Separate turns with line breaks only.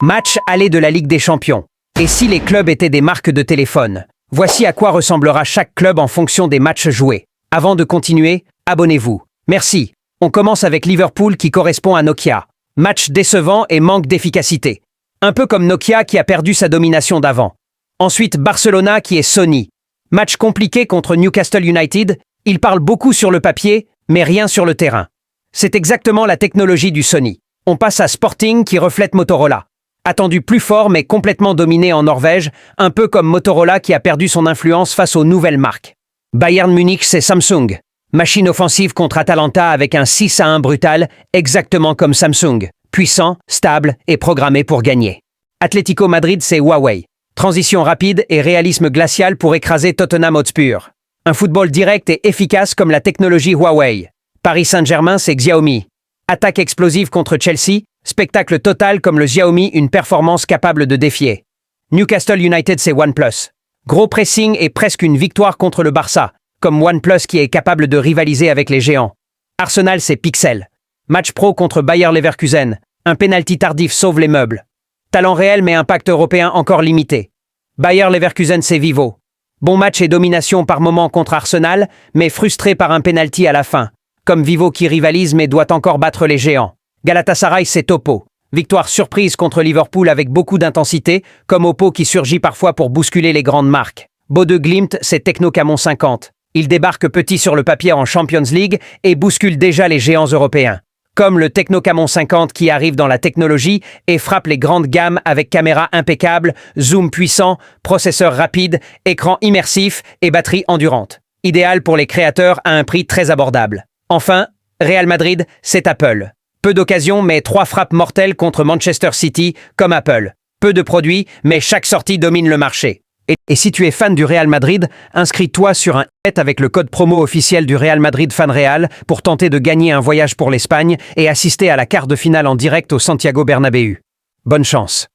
Match aller de la Ligue des Champions. Et si les clubs étaient des marques de téléphone? Voici à quoi ressemblera chaque club en fonction des matchs joués. Avant de continuer, abonnez-vous. Merci. On commence avec Liverpool qui correspond à Nokia. Match décevant et manque d'efficacité. Un peu comme Nokia qui a perdu sa domination d'avant. Ensuite, Barcelona qui est Sony. Match compliqué contre Newcastle United. Ils parlent beaucoup sur le papier, mais rien sur le terrain. C'est exactement la technologie du Sony. On passe à Sporting qui reflète Motorola. Attendu plus fort mais complètement dominé en Norvège, un peu comme Motorola qui a perdu son influence face aux nouvelles marques. Bayern Munich, c'est Samsung. Machine offensive contre Atalanta avec un 6-1 brutal, exactement comme Samsung. Puissant, stable et programmé pour gagner. Atlético Madrid, c'est Huawei. Transition rapide et réalisme glacial pour écraser Tottenham Hotspur. Un football direct et efficace comme la technologie Huawei. Paris Saint-Germain, c'est Xiaomi. Attaque explosive contre Chelsea, spectacle total comme le Xiaomi, une performance capable de défier. Newcastle United, c'est OnePlus. Gros pressing et presque une victoire contre le Barça, comme OnePlus qui est capable de rivaliser avec les géants. Arsenal, c'est Pixel. Match pro contre Bayer Leverkusen. Un pénalty tardif sauve les meubles. Talent réel mais impact européen encore limité. Bayer Leverkusen, c'est Vivo. Bon match et domination par moment contre Arsenal, mais frustré par un pénalty à la fin. Comme Vivo qui rivalise mais doit encore battre les géants. Galatasaray, c'est Topo. Victoire surprise contre Liverpool avec beaucoup d'intensité, comme Oppo qui surgit parfois pour bousculer les grandes marques. Bodø Glimt, c'est Techno Camon 50. Il débarque petit sur le papier en Champions League et bouscule déjà les géants européens. Comme le Techno Camon 50 qui arrive dans la technologie et frappe les grandes gammes avec caméra impeccable, zoom puissant, processeur rapide, écran immersif et batterie endurante. Idéal pour les créateurs à un prix très abordable. Enfin, Real Madrid, c'est Apple. Peu d'occasions, mais 3 frappes mortelles contre Manchester City, comme Apple. Peu de produits, mais chaque sortie domine le marché. Et si tu es fan du Real Madrid, inscris-toi sur un avec le code promo officiel du Real Madrid FanReal pour tenter de gagner un voyage pour l'Espagne et assister à la quart de finale en direct au Santiago Bernabéu. Bonne chance.